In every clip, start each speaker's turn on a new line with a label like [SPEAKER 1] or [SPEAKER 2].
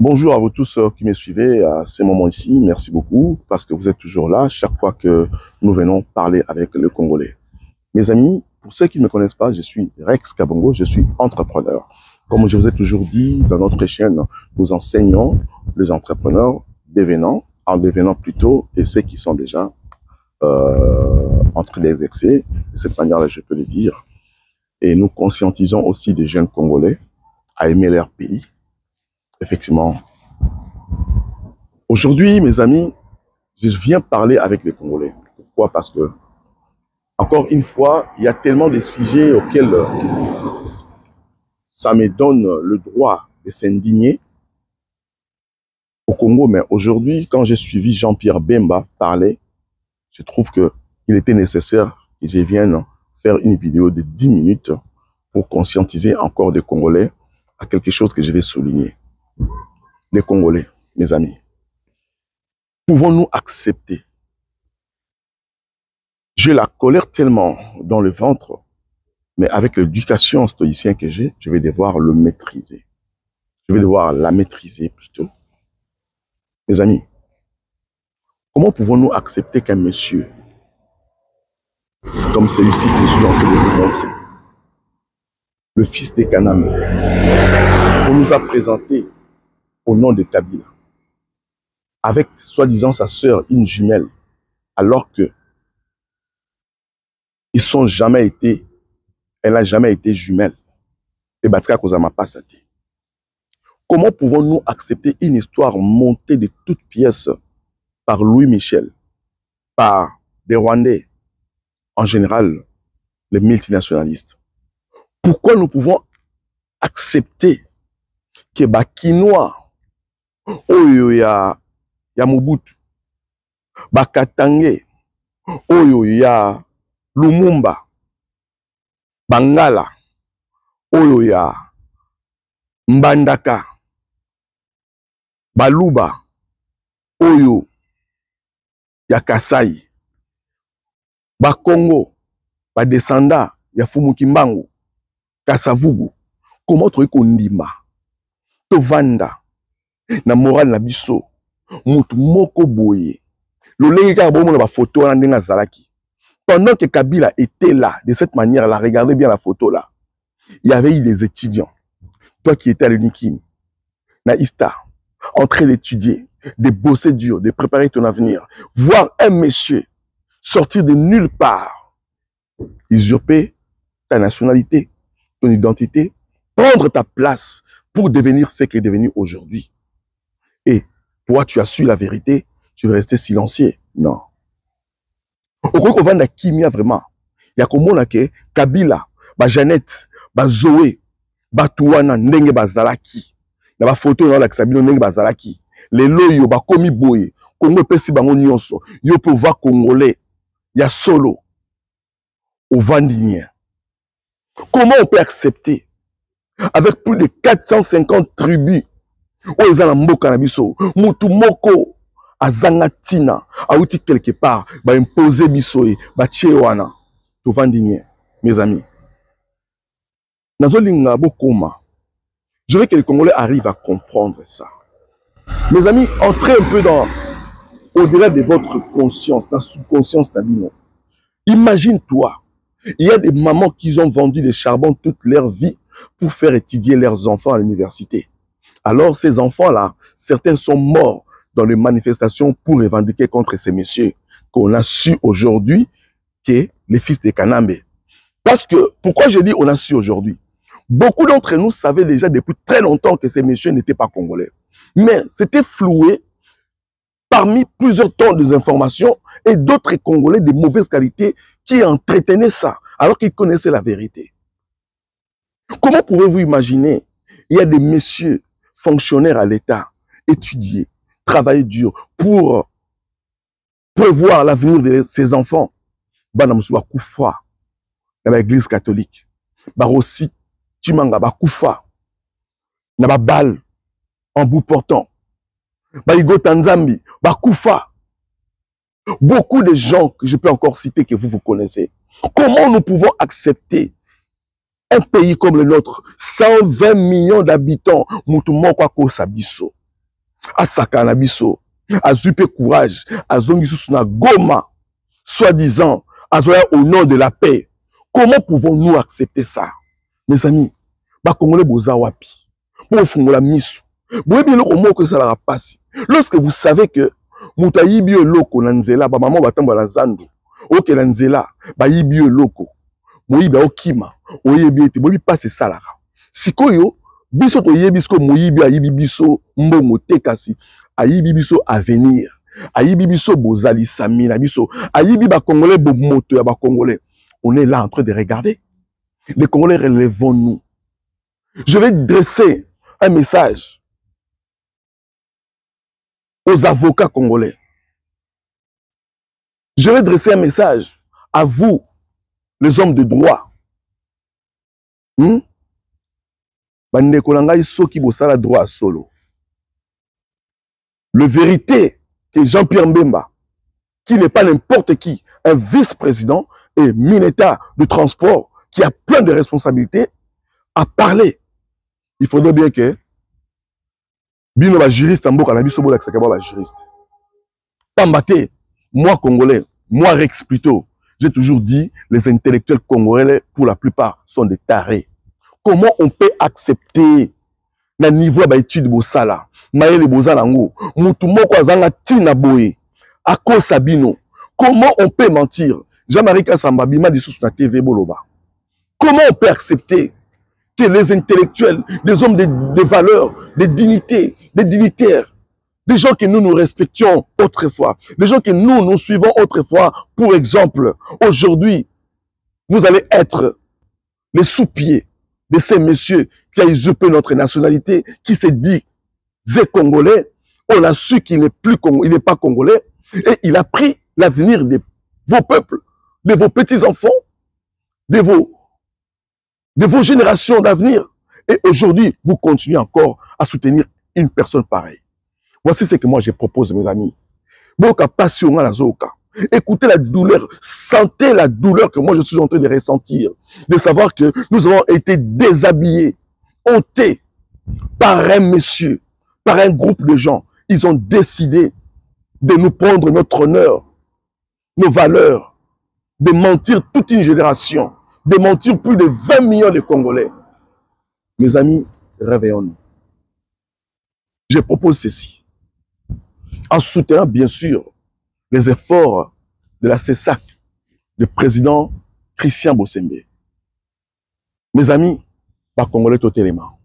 [SPEAKER 1] Bonjour à vous tous qui me suivez à ces moments ici. Merci beaucoup parce que vous êtes toujours là chaque fois que nous venons parler avec le Congolais. Mes amis, pour ceux qui ne me connaissent pas, je suis Rex Kabongo, je suis entrepreneur. Comme je vous ai toujours dit, dans notre chaîne, nous enseignons les entrepreneurs en devenant plutôt, et ceux qui sont déjà en train d'exercer. De cette manière-là, je peux le dire. Et nous conscientisons aussi des jeunes Congolais à aimer leur pays. Effectivement. Aujourd'hui, mes amis, je viens parler avec les Congolais. Pourquoi? Parce que, encore une fois, il y a tellement de sujets auxquels ça me donne le droit de s'indigner au Congo. Mais aujourd'hui, quand j'ai suivi Jean-Pierre Bemba parler, je trouve qu'il était nécessaire que je vienne faire une vidéo de 10 minutes pour conscientiser encore des Congolais à quelque chose que je vais souligner. Les Congolais, mes amis, pouvons-nous accepter? J'ai la colère tellement dans le ventre, mais avec l'éducation stoïcienne que j'ai, je vais devoir le maîtriser. Je vais devoir la maîtriser plutôt. Mes amis, comment pouvons-nous accepter qu'un monsieur, comme celui-ci que je suis en train de vous montrer, le fils de Kanambe, qu'on nous a présenté au nom de Kabila, avec soi-disant sa sœur, une jumelle, alors que elle n'a jamais été jumelle. Et Batika Kozama pas ça. Comment pouvons-nous accepter une histoire montée de toutes pièces par Louis Michel, par des Rwandais, en général, les multinationalistes? Pourquoi nous pouvons accepter que Bakinois, Oyo ya Mobutu, Bakatange, Oyo ya Lumumba, Bangala, Oyo ya Mbandaka, Baluba, Oyo ya Kasai, Bakongo, Badesanda ya Fumukimbangu, Kasavubu, comment tu kondima, tovanda, na moral na biso, mutu moko boye, lolenge ka bomo na ba photo na ndenga zalaki. Pendant que Kabila était là, de cette manière-là, regardez bien la photo là, il y avait eu des étudiants, toi qui étais à l'UNIKIN, na ISTA, en train d'étudier, de bosser dur, de préparer ton avenir, voir un monsieur sortir de nulle part, usurper ta nationalité, ton identité, prendre ta place pour devenir ce qu'il est devenu aujourd'hui. Et toi, tu as su la vérité, tu veux rester silencieux. Non. Au quoi qu'on vend la kimia vraiment, il y a comme on a que Kabila, ba Jeannette, ba Zoé, ba Touana, ndenge ba Zalaki, na ba photo na la Kabila ndenge ba Zalaki, les loyo ba komi boye, Congo pesi bango nyonso, yo peut voir Congolais, il y a solo, au Vandinien. Comment on peut accepter, avec plus de 450 tribus, où ils ont mboka na biso, mutu moko, azangatina, auti quelque part, ba imposer bisoe, ba tchewana, to Vandinien, mes amis. Nazolinga bokoma. Je veux que les Congolais arrivent à comprendre ça. Mes amis, entrez un peu au-delà de votre conscience, la subconscience d'Abino. Imagine-toi, il y a des mamans qui ont vendu des charbons toute leur vie pour faire étudier leurs enfants à l'université. Alors ces enfants-là, certains sont morts dans les manifestations pour revendiquer contre ces messieurs qu'on a su aujourd'hui que les fils de Kanambe. Parce que, pourquoi je dis on a su aujourd'hui? Beaucoup d'entre nous savaient déjà depuis très longtemps que ces messieurs n'étaient pas congolais. Mais c'était floué parmi plusieurs tonnes d'informations et d'autres Congolais de mauvaise qualité qui entretenaient ça alors qu'ils connaissaient la vérité. Comment pouvez-vous imaginer? Il y a des messieurs fonctionnaires à l'État, étudier, travailler dur pour prévoir l'avenir de ses enfants. Banamusuba Koufa, dans l'église catholique. Barossi, Chimanga, Bakoufa, Naba Bal, en bout portant. Baïgo Tanzambi, Bakoufa. Beaucoup de gens que je peux encore citer que vous connaissez. Comment nous pouvons accepter un pays comme le nôtre, 120 millions d'habitants, Moutoumoko Sabiso, asaka na biso, azui pe courage, azongi sous na Goma, soi-disant, azoya au nom de la paix. Comment pouvons-nous accepter ça? Mes amis, ba Congolais boza wapi, pour fungola miso. Boyebi loko moko ça la passe. Lorsque vous savez que mutayi bio loko na nzela, ba maman batamba la zando, oke na nzela, ba yibio loko, moyibi okima, oyebi ete boyebi passe ça la. Sikoyo biso to yebi sko moyibi ayibi biso mbongo te kasi ayibi biso avenir, ayibi biso bozali sami na biso, ayibi ba Congolais bo moto ya ba Congolais. On est là en train de regarder. Les Congolais, relevons-nous. Je vais dresser un message aux avocats congolais. Je vais dresser un message à vous, les hommes de droit. Le vérité que Jean-Pierre Mbemba, qui n'est pas n'importe qui, un vice-président et ministre de transport, qui a plein de responsabilités, a parlé. Il faudrait bien que Bino va juriste en boka, Nabi Sobo va juriste. Pambate, moi Congolais, moi Rex plutôt, j'ai toujours dit, les intellectuels congolais, pour la plupart, sont des tarés. Comment on peut accepter le niveau d'études Bosala, Maël Bozalango, Moutoumoko Azanga Tina Boé, Ako Sabino? Comment on peut mentir? Jean-Marie Kassamba Bima dit sous la TV Boloba. Comment on peut accepter que les intellectuels, des hommes de valeurs, des dignités, des dignitaires, des gens que nous respections autrefois, des gens que nous suivons autrefois, pour exemple, aujourd'hui, vous allez être les sous-pieds de ces messieurs qui a usurpé notre nationalité, qui se dit Congolais. On a su qu'il n'est plus Congolais, il n'est pas Congolais, et il a pris l'avenir de vos peuples, de vos petits-enfants, de vos générations d'avenir. Et aujourd'hui, vous continuez encore à soutenir une personne pareille. Voici ce que moi je propose, mes amis. Boka passion à la zoka. Écoutez la douleur, sentez la douleur que moi je suis en train de ressentir, de savoir que nous avons été déshabillés, hontés par un monsieur, par un groupe de gens. Ils ont décidé de nous prendre notre honneur, nos valeurs, de mentir toute une génération, de mentir plus de 20 millions de Congolais. Mes amis, réveillons-nous. Je propose ceci, en soutenant bien sûr les efforts de la CESAC, le président Christian Bossembe. Mes amis, les Congolais totalement.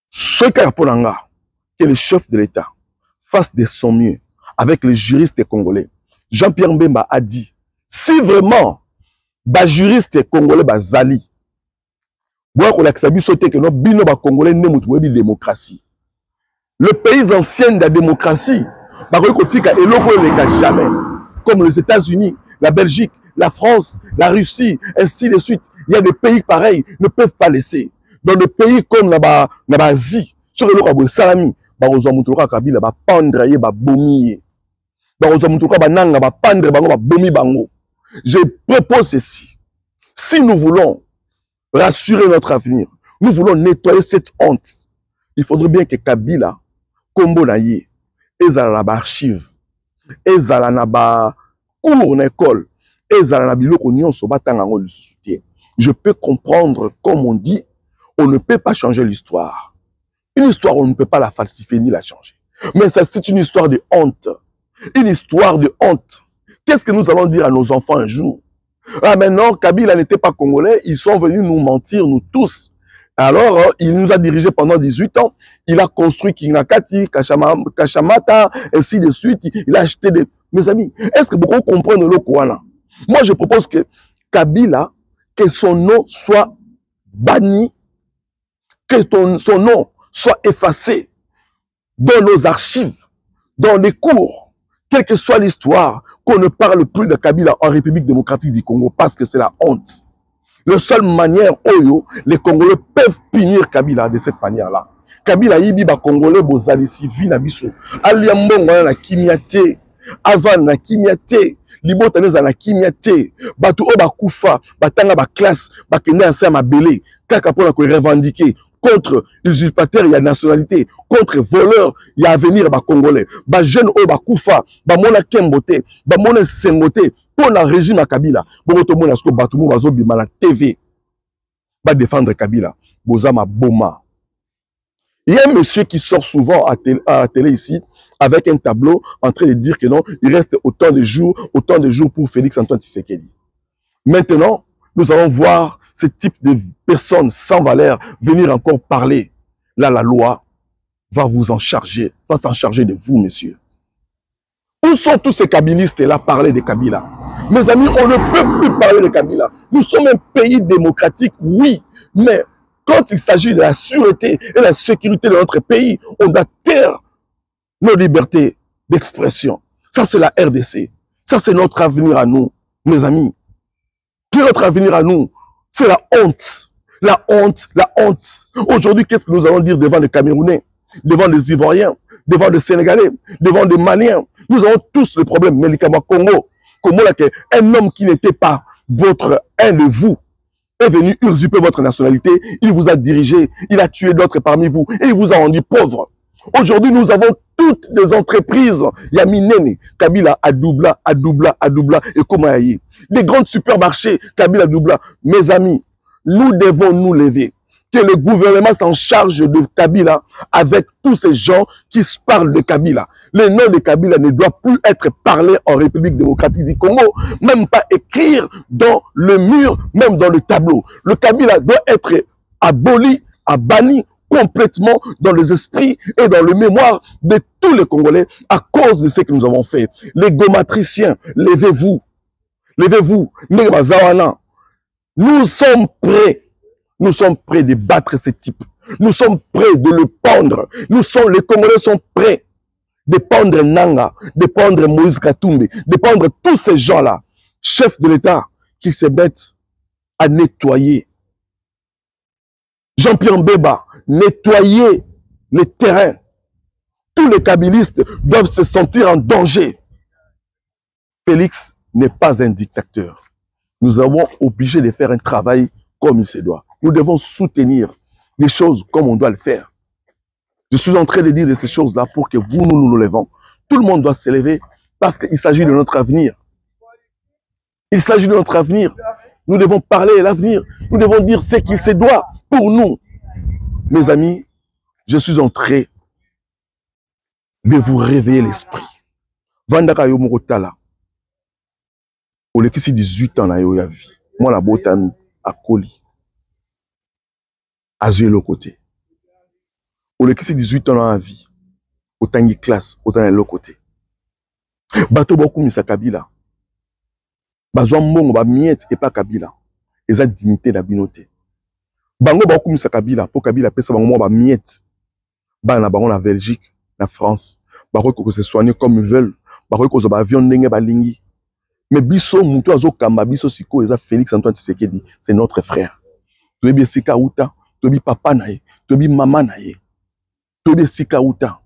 [SPEAKER 1] Ce qu'Aponanga, que le chef de l'État fasse de son mieux avec les juristes congolais. Jean-Pierre Mbemba a dit, si vraiment les juristes congolais bazali, le pays ancien de la démocratie, jamais, comme les États-Unis, la Belgique, la France, la Russie, ainsi de suite. Il y a des pays pareils, ne peuvent pas laisser. Dans des pays comme l'Asie, sur le salami, je propose ceci. Si nous voulons rassurer notre avenir, nous voulons nettoyer cette honte, il faudrait bien que Kabila, Kombo Naye, ezala na archive, ezala na ba cours na école, ezala na biloko nyonso batanga ngo soutien. Je peux comprendre, comme on dit, on ne peut pas changer l'histoire. Une histoire, on ne peut pas la falsifier ni la changer. Mais ça, c'est une histoire de honte. Une histoire de honte. Qu'est-ce que nous allons dire à nos enfants un jour? Ah, maintenant, Kabila n'était pas congolais, ils sont venus nous mentir, nous tous. Alors, il nous a dirigés pendant 18 ans. Il a construit Kingakati, Kachamata, ainsi de suite. Il a acheté des... Mes amis, est-ce que beaucoup comprennent le Kouana? Moi, je propose que Kabila, que son nom soit banni, que son nom soit effacé dans nos archives, dans les cours, quelle que soit l'histoire, qu'on ne parle plus de Kabila en République démocratique du Congo, parce que c'est la honte. La seule manière où les Congolais peuvent punir Kabila de cette manière-là. Kabila yibi ba Congolais bozali civi na biso. Aliambongo na kimiate, avant na kimiate, libotaneza na kimiate, batu o bakufa, batanga ba classe, bakende ensemble mabele, kaka pona ko revendiquer contre usurpateur, il y a nationalité, contre voleur, il y a avenir ba congolais, ba jeune o ba kufa, ba mona kembote, ba mona sengote, pour la régime à Kabila. Bon to mona sko batumu bazo bima la TV. Ba défendre Kabila, bozama boma. Il y a un monsieur qui sort souvent à la télé ici avec un tableau en train de dire que non, il reste autant de jours pour Félix Antoine Tshisekedi. Maintenant, nous allons voir ce type de personnes sans valeur venir encore parler. Là, la loi va vous en charger, va s'en charger de vous, messieurs. Où sont tous ces kabilistes-là parler de Kabila? Mes amis, on ne peut plus parler de Kabila. Nous sommes un pays démocratique, oui, mais quand il s'agit de la sûreté et la sécurité de notre pays, on doit taire nos libertés d'expression. Ça, c'est la RDC. Ça, c'est notre avenir à nous, mes amis. C'est notre avenir à nous. C'est la honte. La honte, la honte. Aujourd'hui, qu'est-ce que nous allons dire devant les Camerounais, devant les Ivoiriens, devant les Sénégalais, devant les Maliens? Nous avons tous le problème. Mais le Congo, un homme qui n'était pas un de vous, est venu usurper votre nationalité, il vous a dirigé, il a tué d'autres parmi vous et il vous a rendu pauvre. Aujourd'hui, nous avons toutes les entreprises. Yaminene, Kabila, Adoubla, et Komayayi. Les grands supermarchés, Kabila, Adoubla. Mes amis, nous devons nous lever. Que le gouvernement s'en charge de Kabila avec tous ces gens qui se parlent de Kabila. Le nom de Kabila ne doit plus être parlé en République démocratique du Congo, même pas écrire dans le mur, même dans le tableau. Le Kabila doit être aboli, banni complètement dans les esprits et dans le mémoire de tous les Congolais à cause de ce que nous avons fait. Les gomatriciens, levez-vous. Levez-vous. Nous sommes prêts. Nous sommes prêts de battre ce type. Nous sommes prêts de le pendre. Les Congolais sont prêts de pendre Nanga, de pendre Moïse Katumbi, de pendre tous ces gens-là, chefs de l'État, qui se mettent à nettoyer. Jean-Pierre Mbeba, nettoyer les terrains. Tous les kabilistes doivent se sentir en danger. Félix n'est pas un dictateur. Nous avons obligé de faire un travail comme il se doit. Nous devons soutenir les choses comme on doit le faire. Je suis en train de dire ces choses-là pour que nous levons. Tout le monde doit se lever parce qu'il s'agit de notre avenir. Il s'agit de notre avenir. Nous devons parler de l'avenir. Nous devons dire ce qu'il se doit pour nous. Mes amis, je suis en train de vous réveiller l'esprit. Vandaka yo mokotala. Olekisi 18 ans na yo ya vie. Moi la botami à Koli. À le côté. Olekisi 18 ans na vie. Otangi classe, otangi l'autre côté. Bato boku misa Kabila. Bazwa mbongo ba miette et pas Kabila. Eza dignité na binote. Bango ba okumisa Kabila pour Kabila pesa bango ba miette. Bana bango na Belgique, na France. Bako ko se soigner comme ils veulent. Bako ko zo ba avion ndenge ba lingi. Mais biso muto azo kamba biso siko eza Félix Antoine Tshisekedi, c'est notre frère. Tobi sika uta, tobi papa na ye, tobi mama na ye. Tobi sika uta.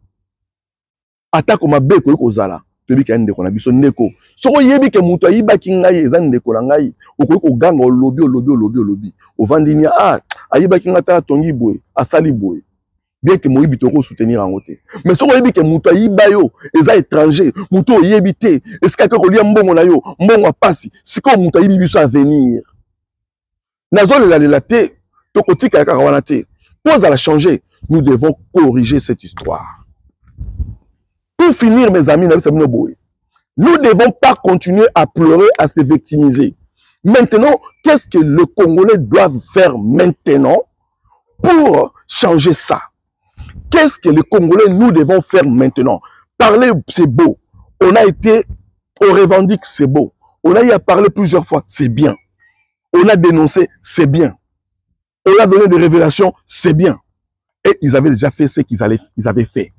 [SPEAKER 1] Ata ko mabe ko kozala. Tobi ka ndeko na biso ndeko. Soko yebi ke muto ayibaki ngai eza ndeko na ngai. Okoki ko ganga olobi. Ovandini ayibaki ngata tongi boye, asali boye. Bien que moyibi toko soutenir en côté. Mais soko yebi ke muto ayiba yo, eza étranger, muto yebi te, eska ko lia mbongo na yo, mbongo pasi, siko muto ayibi biso à venir. Nazole la te, toko tika kaka wana te. Pose à la changer, nous devons corriger cette histoire. Pour finir, mes amis, nous ne devons pas continuer à pleurer, à se victimiser. Maintenant, qu'est-ce que le Congolais doit faire maintenant pour changer ça? Qu'est-ce que les Congolais, nous devons faire maintenant? Parler, c'est beau. On revendique, c'est beau. On a eu à parler plusieurs fois, c'est bien. On a dénoncé, c'est bien. On a donné des révélations, c'est bien. Et ils avaient déjà fait ce qu'ils avaient fait.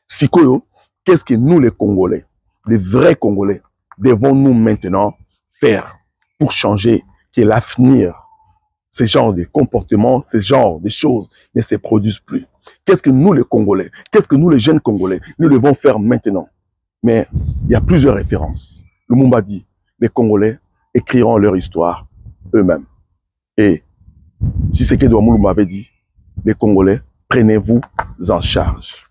[SPEAKER 1] Sikoyo, qu'est-ce que nous, les Congolais, les vrais Congolais, devons-nous maintenant faire pour changer que l'avenir, ce genre de comportements, ce genre de choses ne se produisent plus? Qu'est-ce que nous, les Congolais, qu'est-ce que nous, les jeunes Congolais, nous devons faire maintenant? Mais il y a plusieurs références. Lumumba dit, les Congolais écriront leur histoire eux-mêmes. Et si c'est que Douamoulou m'avait dit, les Congolais, prenez-vous en charge.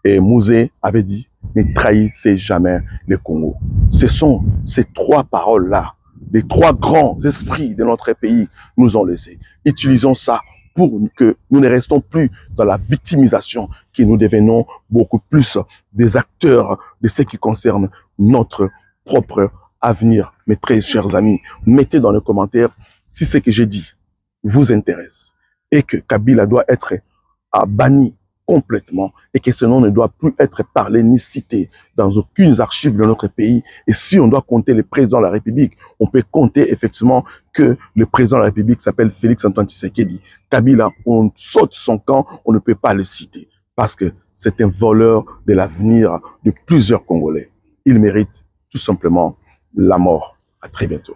[SPEAKER 1] Et Mouzé avait dit, ne trahissez jamais le Congo. Ce sont ces trois paroles-là, les trois grands esprits de notre pays nous ont laissés. Utilisons ça pour que nous ne restons plus dans la victimisation, que nous devenons beaucoup plus des acteurs de ce qui concerne notre propre avenir. Mes très chers amis, mettez dans les commentaires si ce que j'ai dit vous intéresse et que Kabila doit être banni complètement et que ce nom ne doit plus être parlé ni cité dans aucune archive de notre pays. Et si on doit compter le président de la République, on peut compter effectivement que le président de la République s'appelle Félix-Antoine Tshisekedi. Kabila, on saute son camp, on ne peut pas le citer parce que c'est un voleur de l'avenir de plusieurs Congolais. Il mérite tout simplement la mort. À très bientôt.